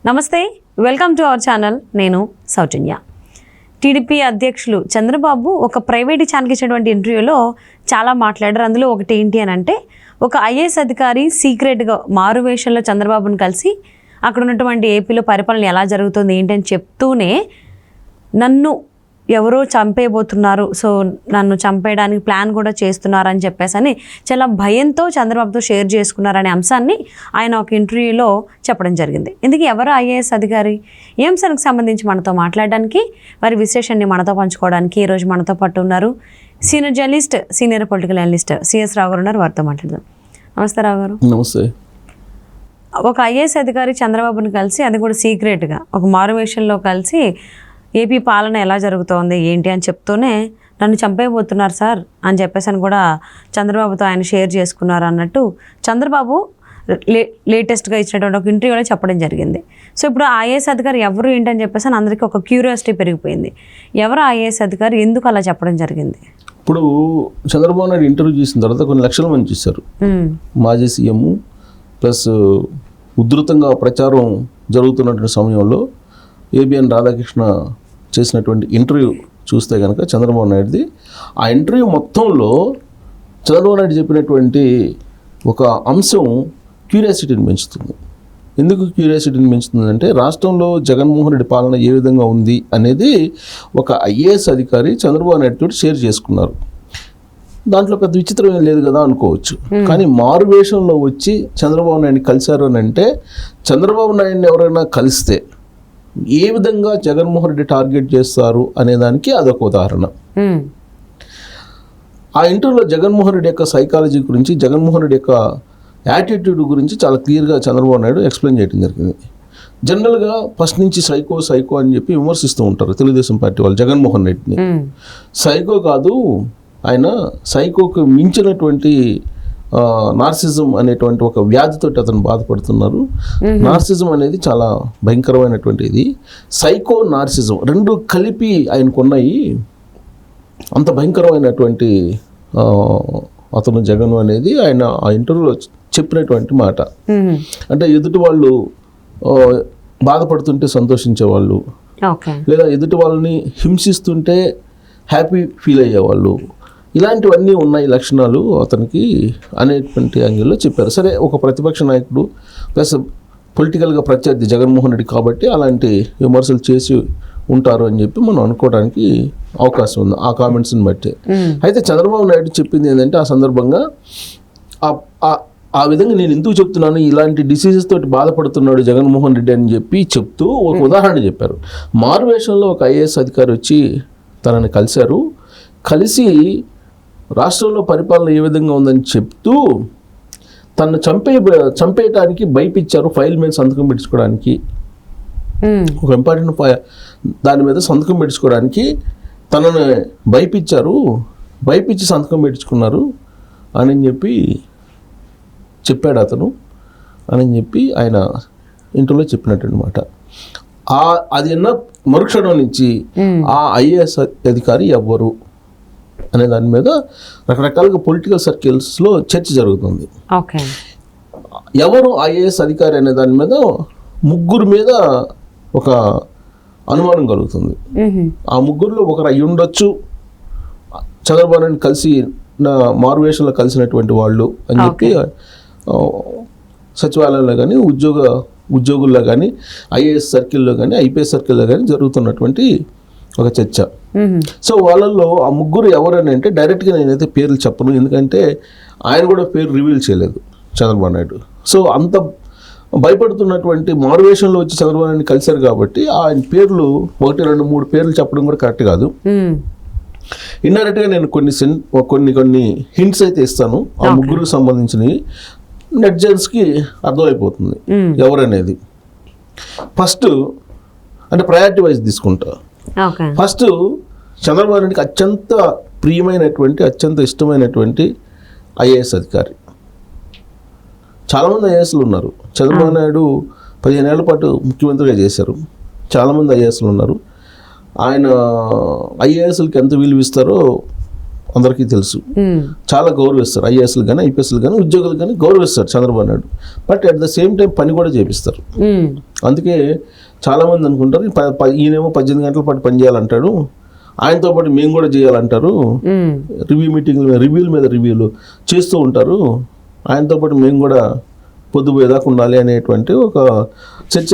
నమస్తే, welcome to our channel. నేను సౌజన్య. TDP అధ్యక్షులు చంద్రబాబు ఒక ప్రైవేట్ ఛానల్కి ఇచ్చినటువంటి ఇంటర్వ్యూలో చాలా మాట్లాడారు. అందులో ఒకటి ఏంటి అని అంటే, ఒక ఐఏఎస్ అధికారి సీక్రెట్గా మారువేషంలో చంద్రబాబును కలిసి అక్కడ ఉన్నటువంటి ఏపీలో పరిపాలన ఎలా జరుగుతుంది ఏంటి అని చెప్తూనే నన్ను ఎవరో చంపేయబోతున్నారు, సో నన్ను చంపేయడానికి ప్లాన్ కూడా చేస్తున్నారు అని చెప్పేసి అని చాలా భయంతో చంద్రబాబుతో షేర్ చేసుకున్నారనే అంశాన్ని ఆయన ఒక ఇంటర్వ్యూలో చెప్పడం జరిగింది. ఇందుకు ఎవరు ఐఏఎస్ అధికారి, ఈ అంశానికి సంబంధించి మనతో మాట్లాడడానికి, వారి విశ్లేషణని మనతో పంచుకోవడానికి ఈరోజు మనతో పాటు ఉన్నారు senior journalist, senior political analyst C S Rao garu ఉన్నారు. వారితో మాట్లాడదాం. నమస్తే రావు గారు. నమస్తే. ఒక ఐఏఎస్ అధికారి చంద్రబాబుని కలిసి, అది కూడా సీక్రెట్గా ఒక మారువేషంలో కలిసి ఏపీ పాలన ఎలా జరుగుతోంది ఏంటి అని చెప్తూనే నన్ను చంపేయబోతున్నారు సార్ అని చెప్పేసి అని కూడా చంద్రబాబుతో ఆయన షేర్ చేసుకున్నారు అన్నట్టు చంద్రబాబు లేటెస్ట్గా ఇచ్చినటువంటి ఒక ఇంటర్వ్యూలో చెప్పడం జరిగింది. సో ఇప్పుడు ఐఏఎస్ అధికారి ఎవరు ఏంటని చెప్పేసి అని అందరికీ ఒక క్యూరియాసిటీ పెరిగిపోయింది. ఎవరు ఐఏఎస్ అధికారి, ఎందుకు అలా చెప్పడం జరిగింది? ఇప్పుడు చంద్రబాబు నాయుడు ఇంటర్వ్యూ చేసిన తర్వాత కొన్ని లక్షల మంది చూశారు. మాజీ సీఎం ప్లస్ ఉధృతంగా ప్రచారం జరుగుతున్నటువంటి సమయంలో ఏబిఎన్ రాధాకృష్ణ చేసినటువంటి ఇంటర్వ్యూ చూస్తే కనుక చంద్రబాబు నాయుడుది, ఆ ఇంటర్వ్యూ మొత్తంలో చంద్రబాబు నాయుడు చెప్పినటువంటి ఒక అంశం క్యూరియాసిటీని పెంచుతుంది. ఎందుకు క్యూరియాసిటీని పెంచుతుంది అంటే, రాష్ట్రంలో జగన్మోహన్ రెడ్డి పాలన ఏ విధంగా ఉంది అనేది ఒక ఐఏఎస్ అధికారి చంద్రబాబు నాయుడు తోటి షేర్ చేసుకున్నారు. దాంట్లో పెద్ద విచిత్రం ఏం లేదు కదా అనుకోవచ్చు. కానీ మారువేషంలో వచ్చి చంద్రబాబు నాయుడిని కలిశారు అని అంటే, చంద్రబాబు నాయుడిని ఎవరైనా కలిస్తే ఏ విధంగా జగన్మోహన్ రెడ్డి టార్గెట్ చేస్తారు అనేదానికి అదొక ఉదాహరణ. ఆ ఇంటర్వ్యూలో జగన్మోహన్ రెడ్డి యొక్క సైకాలజీ గురించి, జగన్మోహన్ రెడ్డి యొక్క యాటిట్యూడ్ గురించి చాలా క్లియర్గా చంద్రబాబు నాయుడు ఎక్స్ప్లెయిన్ చేయడం జరిగింది. జనరల్గా ఫస్ట్ నుంచి సైకో అని చెప్పి విమర్శిస్తూ ఉంటారు తెలుగుదేశం పార్టీ వాళ్ళు జగన్మోహన్ రెడ్డిని. సైకో కాదు, ఆయన సైకోకు మించినటువంటి నార్సిజం అనేటువంటి ఒక వ్యాధితో అతను బాధపడుతున్నారు. నార్సిజం అనేది చాలా భయంకరమైనటువంటిది. సైకో, నార్సిజం రెండు కలిపి ఆయనకున్నాయి. అంత భయంకరమైనటువంటి అతను జగన్ అనేది ఆయన ఆ ఇంటర్వ్యూలో చెప్పినటువంటి మాట. అంటే ఎదుటి వాళ్ళు బాధపడుతుంటే సంతోషించేవాళ్ళు, లేదా ఎదుటి వాళ్ళని హింసిస్తుంటే హ్యాపీ ఫీల్ అయ్యేవాళ్ళు, ఇలాంటివన్నీ ఉన్నాయి లక్షణాలు అతనికి అనేటువంటి యాంగిల్లో చెప్పారు. సరే, ఒక ప్రతిపక్ష నాయకుడు ప్లస్ పొలిటికల్గా ప్రత్యర్థి జగన్మోహన్ రెడ్డి కాబట్టి అలాంటి విమర్శలు చేసి ఉంటారు అని చెప్పి మనం అనుకోవడానికి అవకాశం ఉంది ఆ కామెంట్స్ని బట్టి. అయితే చంద్రబాబు నాయుడు చెప్పింది ఏంటంటే, ఆ సందర్భంగా ఆ విధంగా నేను ఎందుకు చెప్తున్నాను, ఇలాంటి డిసీజెస్ తోటి బాధపడుతున్నాడు జగన్మోహన్ రెడ్డి అని చెప్పి చెప్తూ ఒక ఉదాహరణ చెప్పారు. మారువేషంలో ఒక ఐఏఎస్ అధికారి వచ్చి తనని కలిశారు. కలిసి రాష్ట్రంలో పరిపాలన ఏ విధంగా ఉందని చెప్తూ తను చంపేయటానికి భయపించారు. ఫైల్ మీద సంతకం పెట్టించుకోవడానికి, ఒక ఇంపార్టెంట్ దాని మీద సంతకం పెట్టించుకోవడానికి తనని భయపించారు, భయపించి సంతకం పెట్టించుకున్నారు అని చెప్పి చెప్పాడు అతను అని చెప్పి ఆయన ఇంటర్వ్యూలో చెప్పినట్టనమాట. అది అన్న మరుక్షణం నుంచి ఆ ఐఏఎస్ అధికారి ఎవ్వరు అనే దాని మీద రకరకాలుగా పొలిటికల్ సర్కిల్స్లో చర్చ జరుగుతుంది. ఎవరు ఐఏఎస్ అధికారి అనే దాని మీద ముగ్గురు మీద ఒక అనుమానం కలుగుతుంది. ఆ ముగ్గురులో ఒకరు అయి ఉండొచ్చు, చంద్రబాబు నాయుడు కలిసి మారువేషంలో కలిసినటువంటి వాళ్ళు అని చెప్పి సచివాలయంలో కానీ ఉద్యోగుల్లో కానీ ఐఏఎస్ సర్కిల్లో కానీ ఐపీఎస్ సర్కిల్లో కానీ జరుగుతున్నటువంటి ఒక చర్చ. సో వాళ్ళల్లో ఆ ముగ్గురు ఎవరని అంటే, డైరెక్ట్గా నేనైతే పేర్లు చెప్పను, ఎందుకంటే ఆయన కూడా పేరు రివీల్ చేయలేదు చంద్రబాబు నాయుడు. సో అంత భయపడుతున్నటువంటి మారువేషంలో వచ్చి చంద్రబాబు నాయుడు కలిశారు కాబట్టి ఆయన పేర్లు 1, 2, 3 పేర్లు చెప్పడం కూడా కరెక్ట్ కాదు. ఇండైరెక్ట్గా నేను కొన్ని హింట్స్ అయితే ఇస్తాను ఆ ముగ్గురికి సంబంధించినవి. నెటిజన్స్కి అర్థమైపోతుంది ఎవరనేది. ఫస్ట్ అంటే ప్రయారిటీ వైజ్ తీసుకుంటా. ఫస్ట్ చంద్రబాబు నాయుడికి అత్యంత ప్రియమైనటువంటి, అత్యంత ఇష్టమైనటువంటి ఐఏఎస్ అధికారి. చాలామంది ఐఏఎస్లు ఉన్నారు. చంద్రబాబు నాయుడు 15 ఏళ్ల పాటు ముఖ్యమంత్రిగా చేశారు. చాలామంది ఐఏఎస్లు ఉన్నారు. ఆయన ఐఏఎస్లకి ఎంత విలువ ఇస్తారో అందరికీ తెలుసు. చాలా గౌరవిస్తారు, ఐఏఎస్లు కానీ ఐపీఎస్లు కానీ ఉద్యోగులు కానీ గౌరవిస్తారు Chandrababu Naidu. But at the same time పని కూడా చేపిస్తారు. అందుకే చాలామంది అనుకుంటారు ఈయనేమో 18 గంటల పాటు పని చేయాలంటాడు, ఆయనతో పాటు మేము కూడా చేయాలంటారు, రివ్యూల మీద రివ్యూలు చేస్తూ ఉంటారు, ఆయనతో పాటు మేము కూడా పొద్దుపోయేదాకా ఉండాలి అనేటువంటి ఒక చర్చ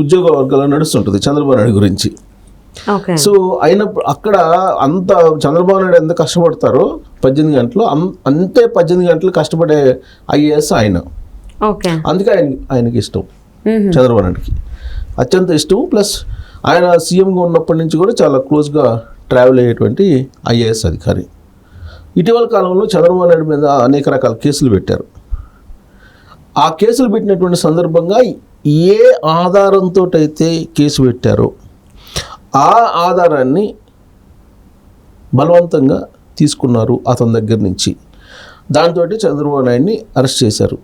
ఉద్యోగ వర్గాల్లో నడుస్తుంటుంది చంద్రబాబు నాయుడు గురించి. సో అయినప్పుడు అక్కడ అంత చంద్రబాబు నాయుడు ఎంత కష్టపడతారో 18 గంటలు అంతే 18 గంటలు కష్టపడే ఐఏఎస్ ఆయన. అందుకే ఆయనకి ఇష్టం, చంద్రబాబు నాయుడుకి అత్యంత ఇష్టం. ప్లస్ ఆయన సీఎంగా ఉన్నప్పటి నుంచి కూడా చాలా క్లోజ్గా ట్రావెల్ అయ్యేటువంటి ఐఏఎస్ అధికారి. ఇటీవల కాలంలో చంద్రబాబు నాయుడు మీద అనేక రకాల కేసులు పెట్టారు. ఆ కేసులు పెట్టినటువంటి సందర్భంగా ఏ ఆధారంతో అయితే కేసు పెట్టారో ఆ ఆధారాన్ని బలవంతంగా తీసుకున్నారు అతని దగ్గర నుంచి. దాంతో చంద్రబాబు నాయుడిని అరెస్ట్ చేశారు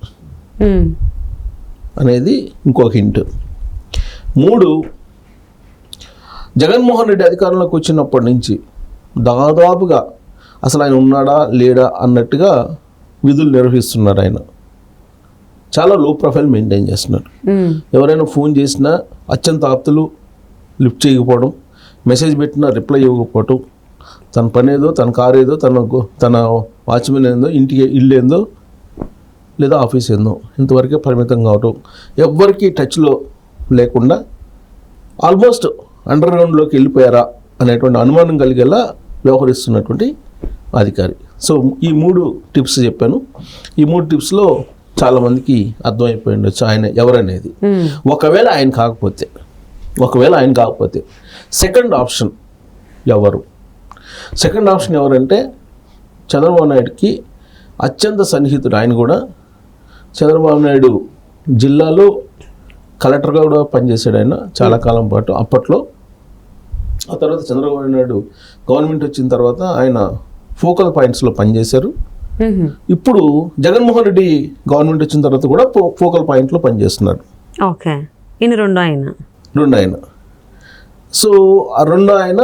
అనేది ఇంకొక హింట్. 3, జగన్మోహన్ రెడ్డి అధికారంలోకి వచ్చినప్పటి నుంచి దాదాపుగా అసలు ఆయన ఉన్నాడా లేడా అన్నట్టుగా విధులు నిర్వహిస్తున్నారు. ఆయన చాలా లో ప్రొఫైల్ మెయింటైన్ చేస్తున్నారు. ఎవరైనా ఫోన్ చేసినా అత్యంత ఆప్తులు లిఫ్ట్ చేయకపోవడం, మెసేజ్ పెట్టినా రిప్లై ఇవ్వకపోవటం, తన పని ఏదో, తన కారు ఏదో, తన వాచ్మెన్ ఏందో, ఇంటికి ఇల్లు ఏందో లేదా ఆఫీస్ ఏందో ఇంతవరకే పరిమితం కావటం, ఎవ్వరికీ టచ్లో లేకుండా ఆల్మోస్ట్ అండర్ గ్రౌండ్లోకి వెళ్ళిపోయారా అనేటువంటి అనుమానం కలిగేలా వ్యవహరిస్తున్నటువంటి అధికారి. సో ఈ 3 టిప్స్ చెప్పాను. ఈ 3 టిప్స్లో చాలామందికి అర్థమైపోయి ఉండొచ్చు ఆయన ఎవరనేది. ఒకవేళ ఆయన కాకపోతే సెకండ్ ఆప్షన్ ఎవరు? సెకండ్ ఆప్షన్ ఎవరంటే చంద్రబాబు నాయుడుకి అత్యంత సన్నిహితుడు. ఆయన కూడా చంద్రబాబు నాయుడు జిల్లాలో కలెక్టర్గా కూడా పనిచేశాడు ఆయన చాలా కాలం పాటు అప్పట్లో. ఆ తర్వాత చంద్రబాబు నాయుడు గవర్నమెంట్ వచ్చిన తర్వాత ఆయన ఫోకల్ పాయింట్స్లో పనిచేశారు. ఇప్పుడు జగన్మోహన్ రెడ్డి గవర్నమెంట్ వచ్చిన తర్వాత కూడా ఫోకల్ పాయింట్లో పనిచేస్తున్నారు. రెండు ఆయన. సో ఆ ఆయన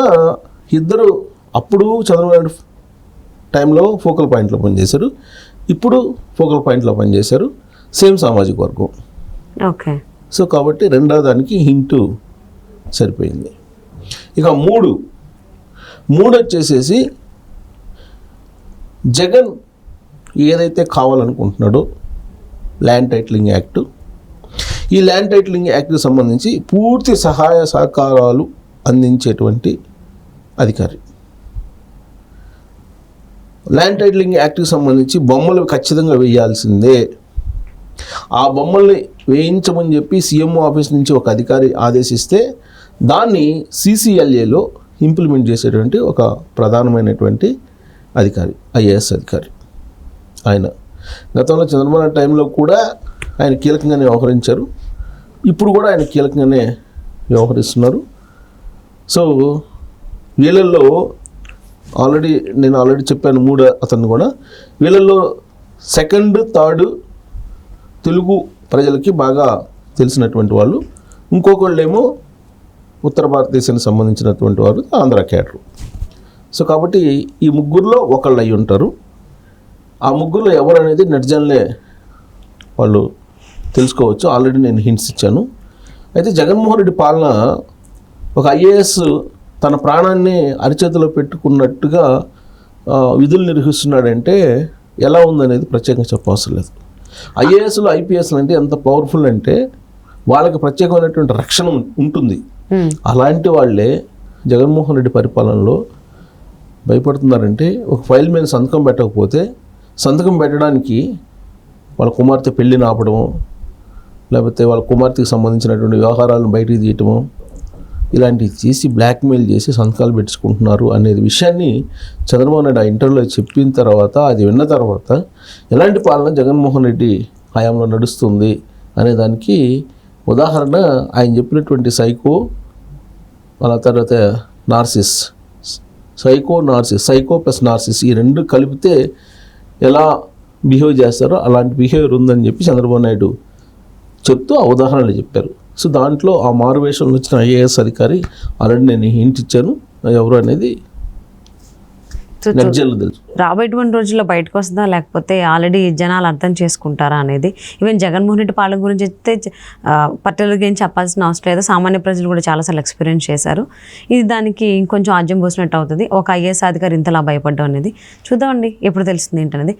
ఇద్దరు అప్పుడు చంద్రబాబు నాయుడు టైంలో ఫోకల్ పాయింట్లో పనిచేశారు, ఇప్పుడు ఫోకల్ పాయింట్లో పనిచేశారు, సేమ్ సామాజిక వర్గం. సో కాబట్టి రెండో దానికి హింటు సరిపోయింది. ఇక 3 వచ్చేసేసి జగన్ ఏదైతే కావాలనుకుంటున్నాడో ల్యాండ్ టైటిలింగ్ యాక్ట్, ఈ ల్యాండ్ టైటిలింగ్ యాక్ట్కి సంబంధించి పూర్తి సహాయ సహకారాలు అందించేటువంటి అధికారి. ల్యాండ్ టైటిలింగ్ యాక్ట్కి సంబంధించి బొమ్మలు ఖచ్చితంగా వేయాల్సిందే. ఆ బొమ్మల్ని వేయించమని చెప్పి సీఎంఓ ఆఫీస్ నుంచి ఒక అధికారి ఆదేశిస్తే దాన్ని CCLAలో ఇంప్లిమెంట్ చేసేటువంటి ఒక ప్రధానమైనటువంటి అధికారి, ఐఏఎస్ అధికారి ఆయన. గతంలో చంద్రబాబు నాయుడు టైంలో కూడా ఆయన కీలకంగానే వ్యవహరించారు, ఇప్పుడు కూడా ఆయన కీలకంగానే వ్యవహరిస్తున్నారు. సో వీళ్ళల్లో నేను ఆల్రెడీ చెప్పాను 3 అతను కూడా. వీళ్ళల్లో సెకండ్, థర్డ్ తెలుగు ప్రజలకి బాగా తెలిసినటువంటి వాళ్ళు, ఇంకొకళ్ళేమో ఉత్తర భారతదేశానికి సంబంధించినటువంటి వారు, ఆంధ్ర క్యాడరు. సో కాబట్టి ఈ 3లో ఒకళ్ళు అయి ఉంటారు. ఆ 3లో ఎవరు అనేది నెటిజన్లే వాళ్ళు తెలుసుకోవచ్చు. ఆల్రెడీ నేను హింట్స్ ఇచ్చాను. అయితే జగన్మోహన్ రెడ్డి పాలన ఒక ఐఏఎస్ తన ప్రాణాన్ని అరిచేతిలో పెట్టుకున్నట్టుగా విధులు నిర్వహిస్తున్నాడంటే ఎలా ఉందనేది ప్రత్యేకంగా చెప్పవసరం లేదు. ఐఏఎస్లు ఐపీఎస్లు అంటే ఎంత పవర్ఫుల్ అంటే వాళ్ళకి ప్రత్యేకమైనటువంటి రక్షణ ఉంటుంది. అలాంటి వాళ్ళే జగన్మోహన్ రెడ్డి పరిపాలనలో భయపడుతున్నారంటే ఒక ఫైల్ మీద సంతకం పెట్టకపోతే సంతకం పెట్టడానికి వాళ్ళ కుమార్తె పెళ్ళిని ఆపడము, లేకపోతే వాళ్ళ కుమార్తెకి సంబంధించినటువంటి వ్యవహారాలను బయటికి తీయటము, ఇలాంటివి చేసి బ్లాక్మెయిల్ చేసి సంతకాలు పెట్టుకుంటున్నారు అనేది విషయాన్ని చంద్రబాబు నాయుడు ఆ ఇంటర్వ్యూలో చెప్పిన తర్వాత, అది విన్న తర్వాత ఎలాంటి పాలన జగన్మోహన్ రెడ్డి హయాంలో నడుస్తుంది అనే దానికి ఉదాహరణ ఆయన చెప్పినటువంటి సైకో, వాళ్ళ తర్వాత నార్సిస్, సైకో ప్లస్ నార్సిస్ ఈ 2 కలిపితే ఎలా బిహేవ్ చేస్తారో అలాంటి బిహేవియర్ ఉందని చెప్పి చంద్రబాబు నాయుడు చెప్తూ ఆ ఉదాహరణలు చెప్పారు. సో దాంట్లో ఆ మారువేషంలో వచ్చిన ఐఏఎస్ అధికారి ఆల్రెడీ నేను హింట్ ఇచ్చాను ఎవరు అనేది నెగ్జల్ తెలుసు. రాబోయేటువంటి రోజుల్లో బయటకు వస్తుందా లేకపోతే ఆల్రెడీ జనాలు అర్థం చేసుకుంటారా అనేది. ఈవెన్ జగన్మోహన్ రెడ్డి పాలన గురించి అయితే పర్టికులర్గా ఏం చెప్పాల్సిన అవసరం లేదు. సామాన్య ప్రజలు కూడా చాలాసార్లు ఎక్స్పీరియన్స్ చేశారు. ఇది దానికి ఇంకొంచెం ఆజ్యం పోసినట్టు అవుతుంది. ఒక ఐఏఎస్ అధికారి ఇంతలా భయపడ్డం అనేది చూద్దామండి ఎప్పుడు తెలుస్తుంది ఏంటనేది.